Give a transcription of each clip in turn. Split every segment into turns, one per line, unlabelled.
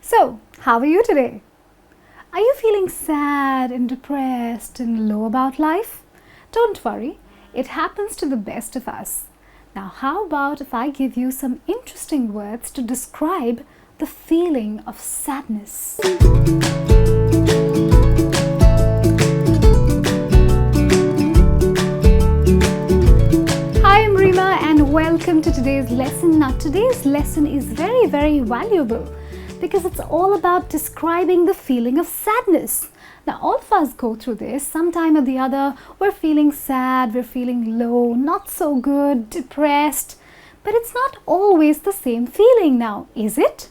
So, how are you today? Are you feeling sad and depressed and low about life? Don't worry, it happens to the best of us. Now, how about if I give you some interesting words to describe the feeling of sadness? Hi, I'm Rima and welcome to today's lesson. Now, today's lesson is very valuable because it's all about describing the feeling of sadness. Now, all of us go through this sometime or the other. We're feeling sad, we're feeling low, not so good, depressed. But it's not always the same feeling now, is it?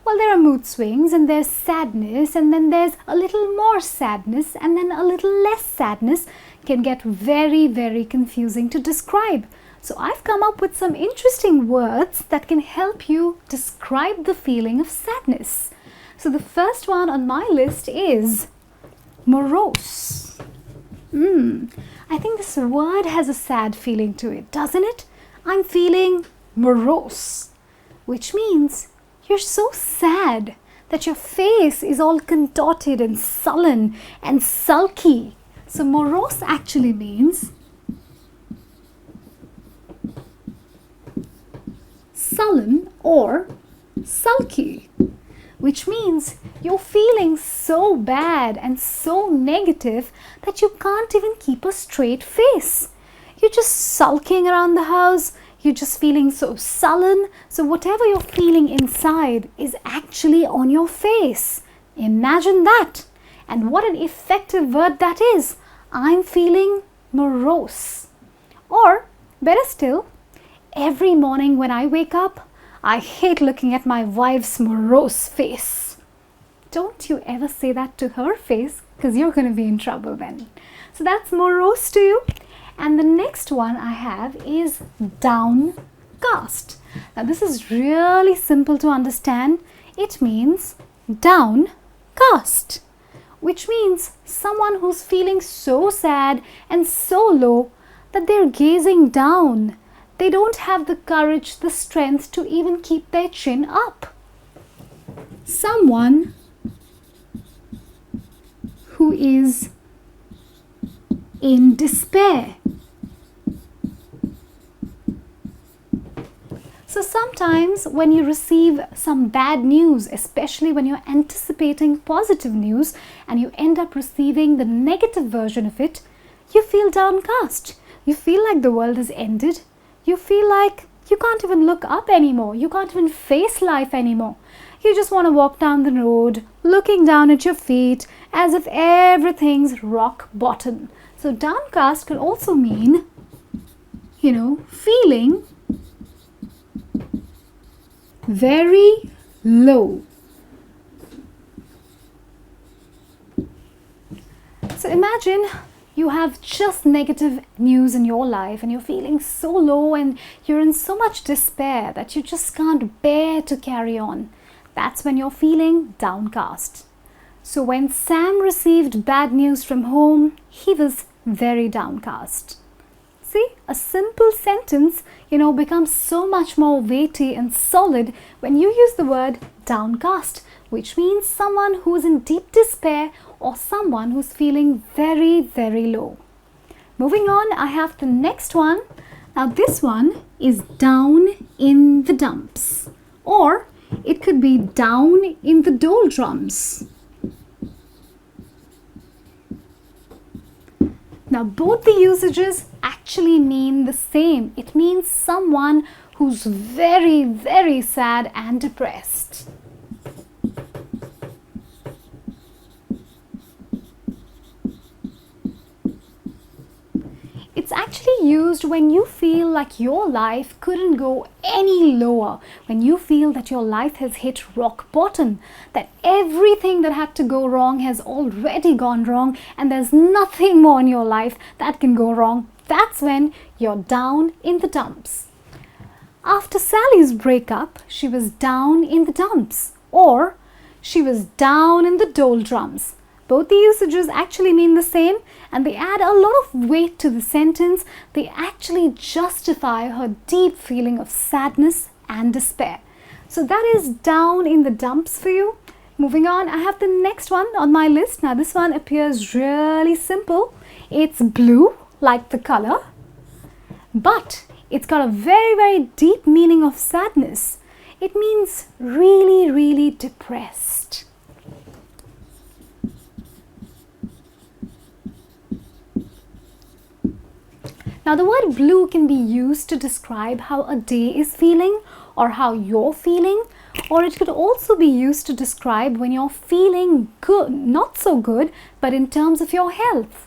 Well, there are mood swings and there's sadness and then there's a little more sadness and then a little less sadness. Can get very confusing to describe. So I've come up with some interesting words that can help you describe the feeling of sadness. So the first one on my list is morose. I think this word has a sad feeling to it, doesn't it? I'm feeling morose, which means you're so sad that your face is all contorted and sullen and sulky. So morose actually means sullen or sulky, which means you're feeling so bad and so negative that you can't even keep a straight face. You're just sulking around the house, you're just feeling so sullen, so whatever you're feeling inside is actually on your face. Imagine that. And what an effective word that is. I'm feeling morose. Or, better still, every morning when I wake up, I hate looking at my wife's morose face. Don't you ever say that to her face, because you're going to be in trouble then. So that's morose to you. And the next one I have is downcast. Now this is really simple to understand. It means downcast, which means someone who's feeling so sad and so low that they're gazing down. They don't have the courage, the strength to even keep their chin up. Someone who is in despair. So sometimes when you receive some bad news, especially when you're anticipating positive news and you end up receiving the negative version of it, you feel downcast. You feel like the world has ended. You feel like you can't even look up anymore. You can't even face life anymore. You just want to walk down the road, looking down at your feet as if everything's rock bottom. So downcast can also mean, feeling very low. So imagine you have just negative news in your life and you're feeling so low and you're in so much despair that you just can't bear to carry on. That's when you're feeling downcast. So when Sam received bad news from home, he was very downcast. See, a simple sentence, becomes so much more weighty and solid when you use the word downcast, which means someone who's in deep despair or someone who's feeling very low. Moving on, I have the next one. Now this one is down in the dumps, or it could be down in the doldrums. Now both the usages actually mean the same. It means someone who's very sad and depressed. It's actually used when you feel like your life couldn't go any lower, when you feel that your life has hit rock bottom, that everything that had to go wrong has already gone wrong and there's nothing more in your life that can go wrong. That's when you're down in the dumps. After Sally's breakup, she was down in the dumps, or she was down in the doldrums. Both the usages actually mean the same and they add a lot of weight to the sentence. They actually justify her deep feeling of sadness and despair. So that is down in the dumps for you. Moving on, I have the next one on my list. Now this one appears really simple. It's blue, like the color, but it's got a very, very deep meaning of sadness. It means really, really depressed. Now the word blue can be used to describe how a day is feeling or how you're feeling, or it could also be used to describe when you're feeling good, not so good, but in terms of your health.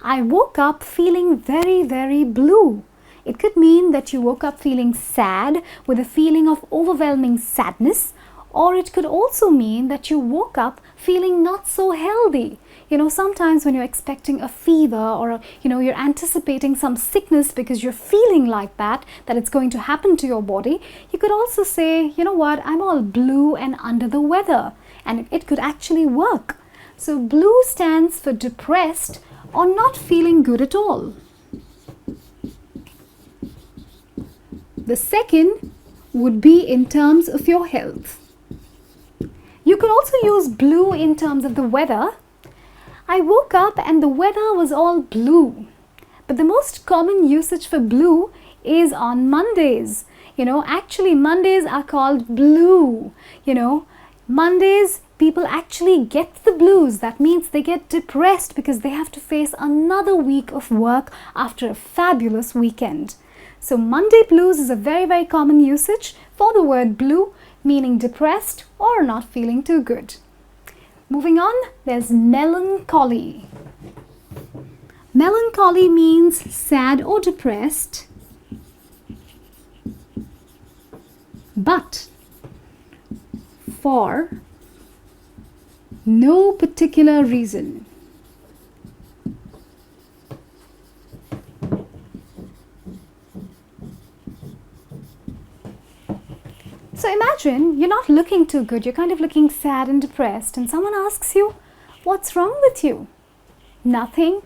I woke up feeling very, very blue. It could mean that you woke up feeling sad with a feeling of overwhelming sadness, or it could also mean that you woke up feeling not so healthy. You know, sometimes when you're expecting a fever or, you're anticipating some sickness because you're feeling like that it's going to happen to your body, you could also say, you know what, I'm all blue and under the weather. And it could actually work. So blue stands for depressed or not feeling good at all. The second would be in terms of your health. You could also use blue in terms of the weather. I woke up and the weather was all blue. But the most common usage for blue is on Mondays. Actually Mondays are called blue. Mondays, people actually get the blues. That means they get depressed because they have to face another week of work after a fabulous weekend. So Monday blues is a very, very common usage for the word blue, meaning depressed or not feeling too good. Moving on, there's melancholy. Melancholy means sad or depressed, but for no particular reason. So imagine you're not looking too good, you're kind of looking sad and depressed, and someone asks you, what's wrong with you? Nothing,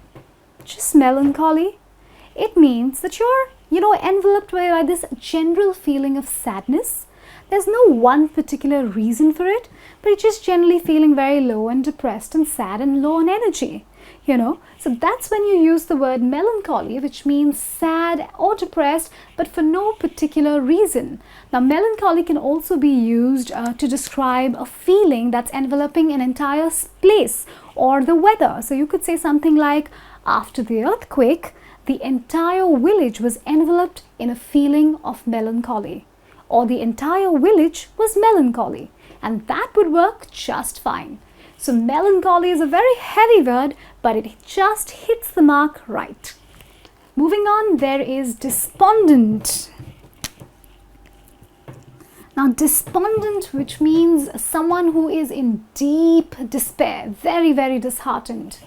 just melancholy. It means that you're, enveloped by this general feeling of sadness. There's no one particular reason for it, but you're just generally feeling very low and depressed and sad and low on energy. So that's when you use the word melancholy, which means sad or depressed, but for no particular reason. Now, melancholy can also be used to describe a feeling that's enveloping an entire place or the weather. So you could say something like, after the earthquake, the entire village was enveloped in a feeling of melancholy, or the entire village was melancholy, and that would work just fine. So melancholy is a very heavy word, but it just hits the mark right. Moving on, there is despondent. Now despondent, which means someone who is in deep despair, very, very disheartened.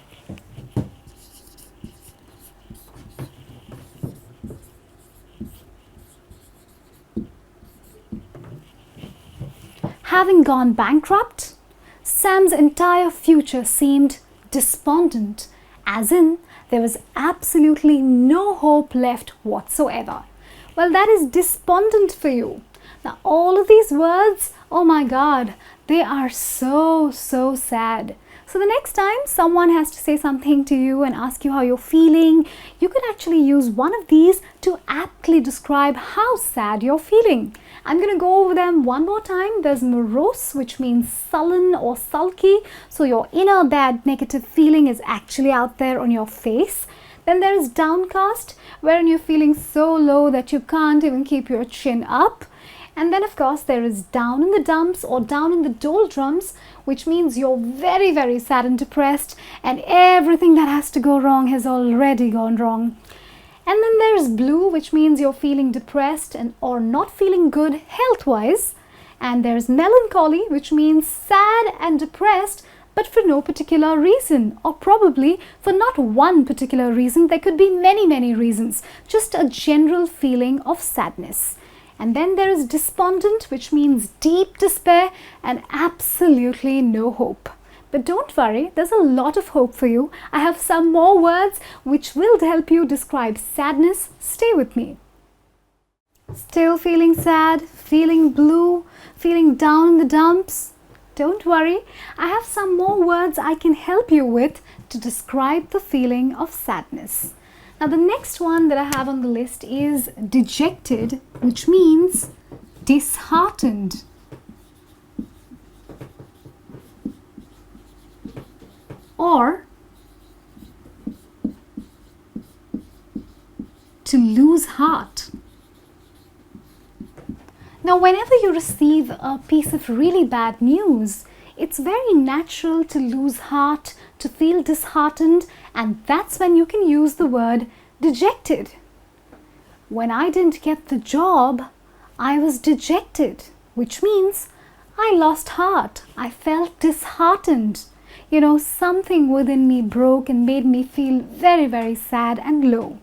Having gone bankrupt, Sam's entire future seemed despondent, as in there was absolutely no hope left whatsoever. Well, that is despondent for you. Now, all of these words, oh my God, they are so, so sad. So the next time someone has to say something to you and ask you how you're feeling, you can actually use one of these to aptly describe how sad you're feeling. I'm going to go over them one more time. There's morose, which means sullen or sulky. So your inner bad negative feeling is actually out there on your face. Then there is downcast, wherein you're feeling so low that you can't even keep your chin up. And then of course there is down in the dumps or down in the doldrums, which means you're very, very sad and depressed and everything that has to go wrong has already gone wrong. And then there's blue, which means you're feeling depressed and or not feeling good health-wise. And there's melancholy, which means sad and depressed, but for no particular reason, or probably for not one particular reason. There could be many, many reasons, just a general feeling of sadness. And then there is despondent, which means deep despair and absolutely no hope. But don't worry, there's a lot of hope for you. I have some more words which will help you describe sadness. Stay with me. Still feeling sad, feeling blue, feeling down in the dumps? Don't worry, I have some more words I can help you with to describe the feeling of sadness. Now the next one that I have on the list is dejected, which means disheartened. Or to lose heart. Now, whenever you receive a piece of really bad news, it's very natural to lose heart, to feel disheartened, and that's when you can use the word dejected. When I didn't get the job, I was dejected, which means I lost heart. I felt disheartened. You know, something within me broke and made me feel very, very sad and low.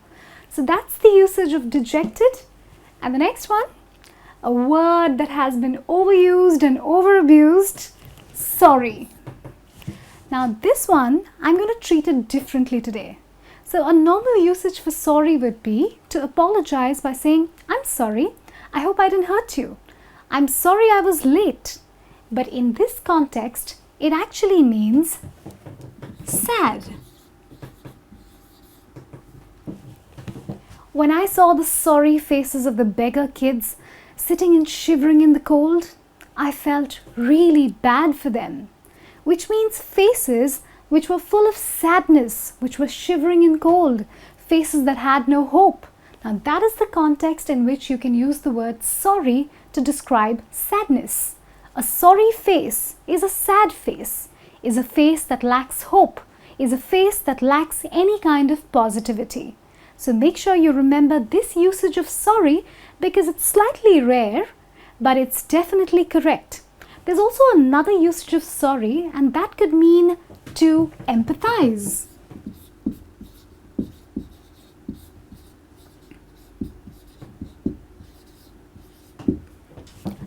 So that's the usage of dejected. And the next one, a word that has been overused and overabused, sorry. Now this one, I'm going to treat it differently today. So a normal usage for sorry would be to apologize by saying, I'm sorry, I hope I didn't hurt you. I'm sorry I was late. But in this context, it actually means sad. When I saw the sorry faces of the beggar kids sitting and shivering in the cold, I felt really bad for them, which means faces which were full of sadness, which were shivering in cold, faces that had no hope. Now that is the context in which you can use the word sorry to describe sadness. A sorry face is a sad face, is a face that lacks hope, is a face that lacks any kind of positivity. So make sure you remember this usage of sorry because it's slightly rare, but it's definitely correct. There's also another usage of sorry, and that could mean to empathize.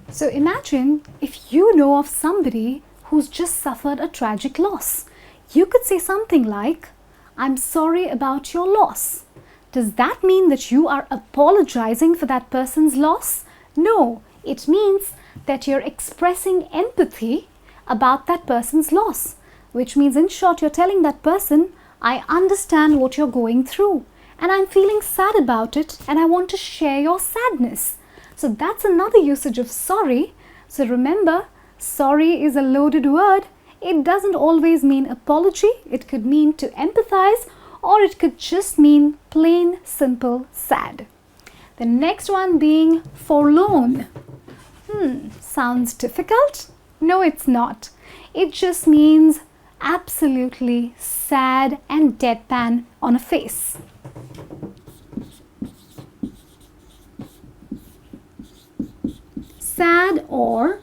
So imagine if you know of somebody who's just suffered a tragic loss. You could say something like, I'm sorry about your loss. Does that mean that you are apologizing for that person's loss? No, it means that you're expressing empathy about that person's loss, which means in short, you're telling that person, I understand what you're going through and I'm feeling sad about it and I want to share your sadness. So that's another usage of sorry. So remember, sorry is a loaded word. It doesn't always mean apology. It could mean to empathize, or it could just mean plain, simple, sad. The next one being forlorn. Sounds difficult? No, it's not. It just means absolutely sad and deadpan on a face. Sad or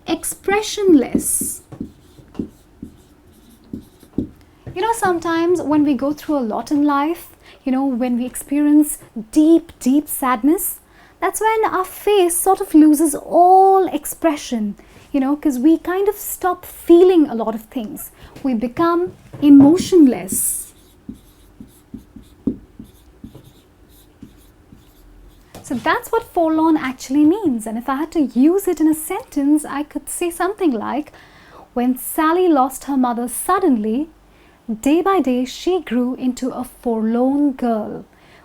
expressionless. You know, sometimes when we go through a lot in life, when we experience deep, deep sadness, that's when our face sort of loses all expression, because we kind of stop feeling a lot of things. We become emotionless. So that's what forlorn actually means. And if I had to use it in a sentence, I could say something like, when Sally lost her mother suddenly, day by day she grew into a forlorn girl,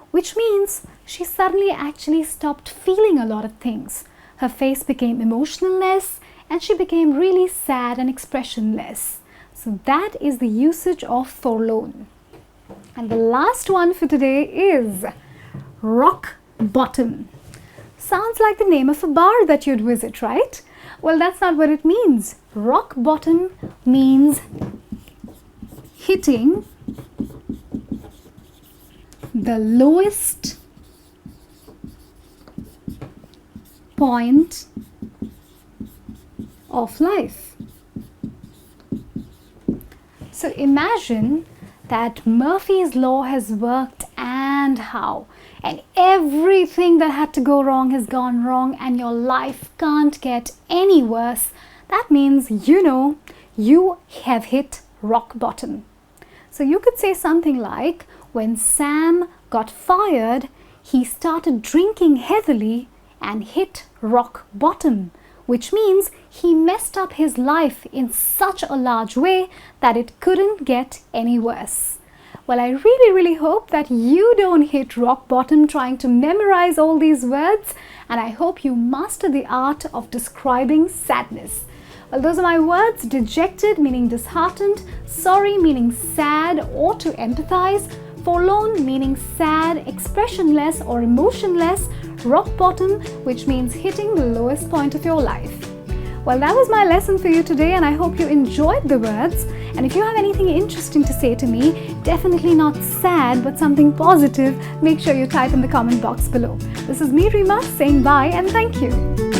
which means she suddenly actually stopped feeling a lot of things. Her face became emotionless and she became really sad and expressionless. So that is the usage of forlorn. And the last one for today is rock bottom. Sounds like the name of a bar that you'd visit, right? Well, that's not what it means. Rock bottom means hitting the lowest point of life. So imagine that Murphy's Law has worked and how, and everything that had to go wrong has gone wrong and your life can't get any worse. That means you have hit rock bottom. So you could say something like, when Sam got fired, he started drinking heavily and hit rock bottom, which means he messed up his life in such a large way that it couldn't get any worse. Well, I really hope that you don't hit rock bottom trying to memorize all these words, and I hope you master the art of describing sadness. Well, those are my words: dejected meaning disheartened, sorry meaning sad or to empathize, forlorn meaning sad, expressionless or emotionless, rock bottom, which means hitting the lowest point of your life. Well, that was my lesson for you today, and I hope you enjoyed the words. And if you have anything interesting to say to me, definitely not sad but something positive, make sure you type in the comment box below. This is me, Rima, saying bye and thank you.